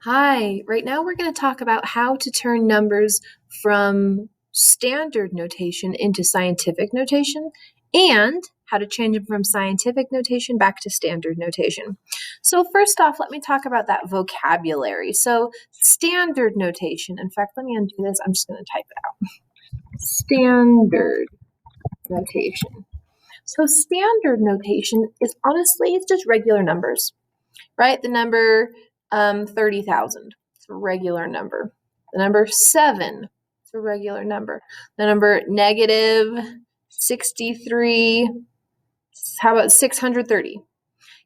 Hi, right now we're going to talk about how to turn numbers from standard notation into scientific notation and how to change them from scientific notation back to standard notation. So first off, let me talk about that vocabulary. So standard notation, in fact, let me undo this. I'm just going to type it out. Standard notation. So standard notation is honestly, it's just regular numbers, right? The number 30,000, it's a regular number. The number 7, it's a regular number. The number negative 63, how about 630?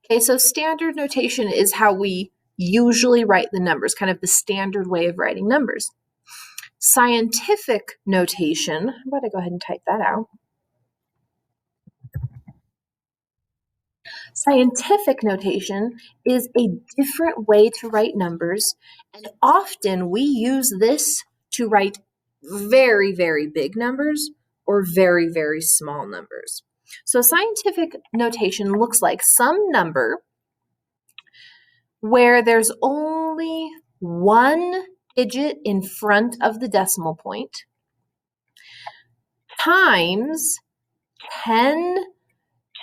Okay, so standard notation is how we usually write the numbers, kind of the standard way of writing numbers. Scientific notation, I'm going to go ahead and type that out. Scientific notation is a different way to write numbers, and often we use this to write very, very big numbers or very, very small numbers. So scientific notation looks like some number where there's only one digit in front of the decimal point times 10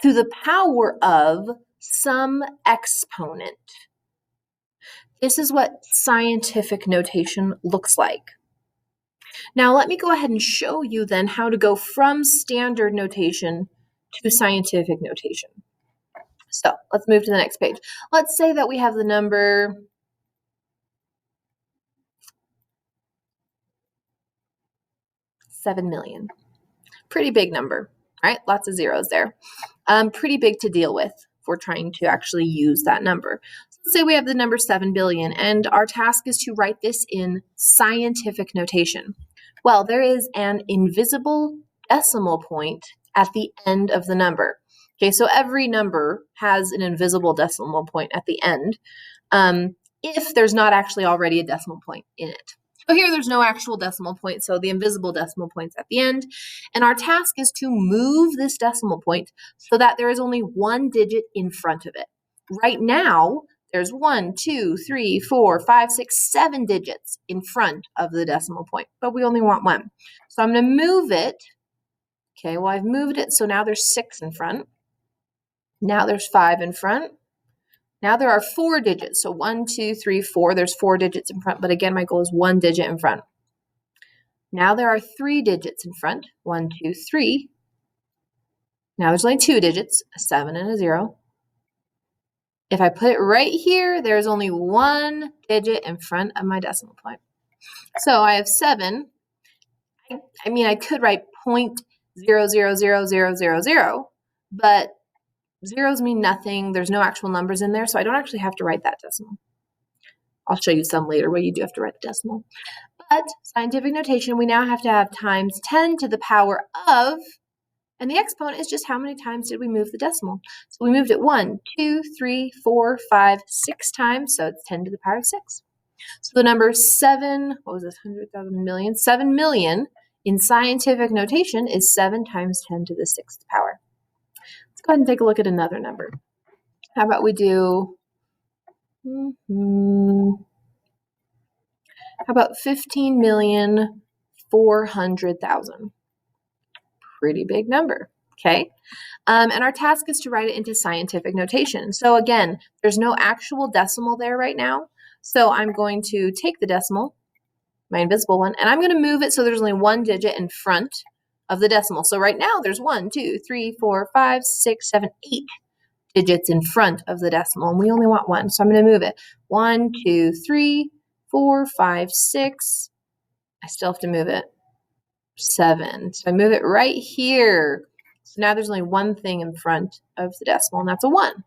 to the power of some exponent. This is what scientific notation looks like. Now let me go ahead and show you then how to go from standard notation to scientific notation. So let's move to the next page. Let's say that we have the number 7 million. Pretty big number, right? Lots of zeros there. Pretty big to deal with if we're trying to actually use that number. So let's say we have the number 7 billion, and our task is to write this in scientific notation. Well, there is an invisible decimal point at the end of the number. Okay, so every number has an invisible decimal point at the end if there's not actually already a decimal point in it. So here there's no actual decimal point, so the invisible decimal point's at the end. And our task is to move this decimal point so that there is only one digit in front of it. Right now, there's 1, 2, 3, 4, 5, 6, 7 digits in front of the decimal point, but we only want one. So I'm going to move it. Okay, well, I've moved it, so now there's 6 in front. Now there's 5 in front. Now there are 4 digits. So 1, 2, 3, 4. There's 4 digits in front, but again, my goal is 1 digit in front. Now there are 3 digits in front. 1, 2, 3. Now there's only 2 digits, a 7 and a 0. If I put it right here, there's only 1 digit in front of my decimal point. So I have 7. I mean, I could write 0.000000, but zeros mean nothing. There's no actual numbers in there, so I don't actually have to write that decimal. I'll show you some later where you do have to write the decimal. But scientific notation, we now have to have times 10 to the power of, and the exponent is just how many times did we move the decimal. So we moved it 1, 2, 3, 4, 5, 6 times, so it's 10 to the power of 6. So the number 7, what was this, 100,000 million? 7 million in scientific notation is 7 times 10 to the 6th power. Let's go ahead and take a look at another number. How about we do, how about 15,400,000? Pretty big number, okay? And our task is to write it into scientific notation. So again, there's no actual decimal there right now. So I'm going to take the decimal, my invisible one, and I'm going to move it so there's only 1 digit in front of the decimal. So right now there's 1, 2, 3, 4, 5, 6, 7, 8 digits in front of the decimal, and we only want 1. So I'm going to move it 1, 2, 3, 4, 5, 6. I still have to move it 7. So I move it right here. So now there's only one thing in front of the decimal, and that's a 1.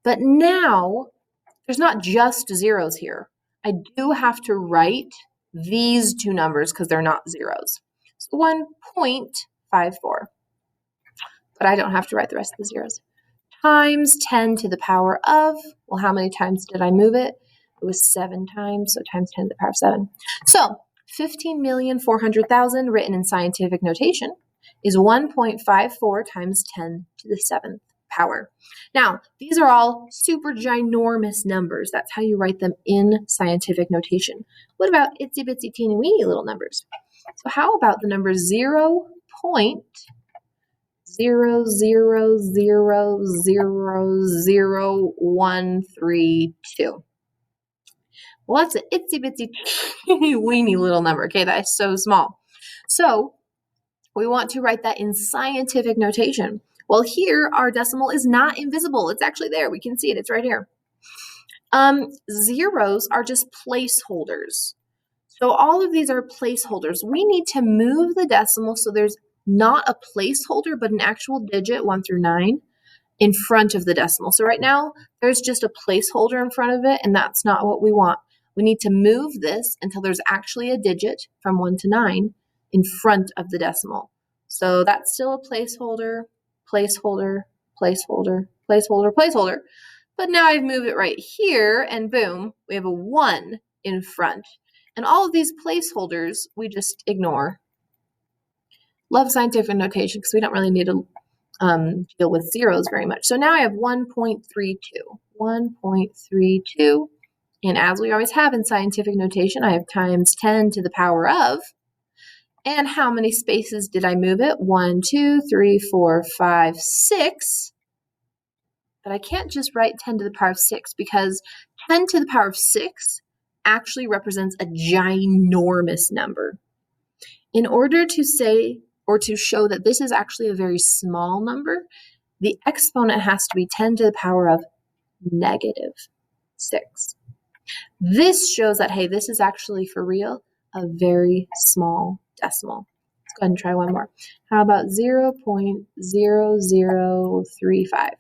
But now there's not just zeros here. I do have to write these two numbers because they're not zeros. So 1.54. But I don't have to write the rest of the zeros. Times 10 to the power of, well, how many times did I move it? It was 7 times, so times 10 to the power of 7. So 15,400,000 written in scientific notation is 1.54 times 10 to the 7th power. Now, these are all super ginormous numbers. That's how you write them in scientific notation. What about itsy bitsy teeny weeny little numbers? So how about the number 0.0000000132? Well, that's an itsy bitsy teeny weeny little number. Okay, that is so small. So we want to write that in scientific notation. Well, here our decimal is not invisible. It's actually there. We can see it. It's right here. Zeros are just placeholders. So all of these are placeholders. We need to move the decimal so there's not a placeholder, but an actual digit 1 through 9 in front of the decimal. So right now, there's just a placeholder in front of it, and that's not what we want. We need to move this until there's actually a digit from 1 to 9 in front of the decimal. So that's still a placeholder, placeholder, placeholder, placeholder, placeholder. But now I've moved it right here, and boom, we have a 1 in front. And all of these placeholders, we just ignore. Love scientific notation because we don't really need to deal with zeros very much. So now I have 1.32. 1.32. And as we always have in scientific notation, I have times 10 to the power of. And how many spaces did I move it? 1, 2, 3, 4, 5, 6. But I can't just write 10 to the power of 6 because 10 to the power of 6 actually represents a ginormous number. In order to say or to show that this is actually a very small number, the exponent has to be 10 to the power of -6. This shows that, hey, this is actually for real a very small decimal. Let's go ahead and try one more. How about 0.0035?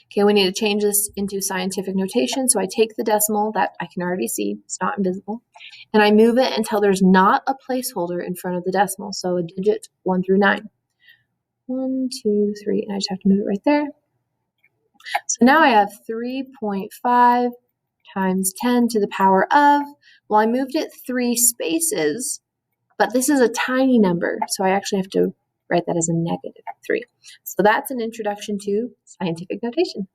Okay, we need to change this into scientific notation. So I take the decimal that I can already see, it's not invisible, and I move it until there's not a placeholder in front of the decimal. So a digit 1 through 9. 1, 2, 3, and I just have to move it right there. So now I have 3.5 times 10 to the power of, well, I moved it 3 spaces, but this is a tiny number, so I actually have to write that as a -3. So that's an introduction to scientific notation.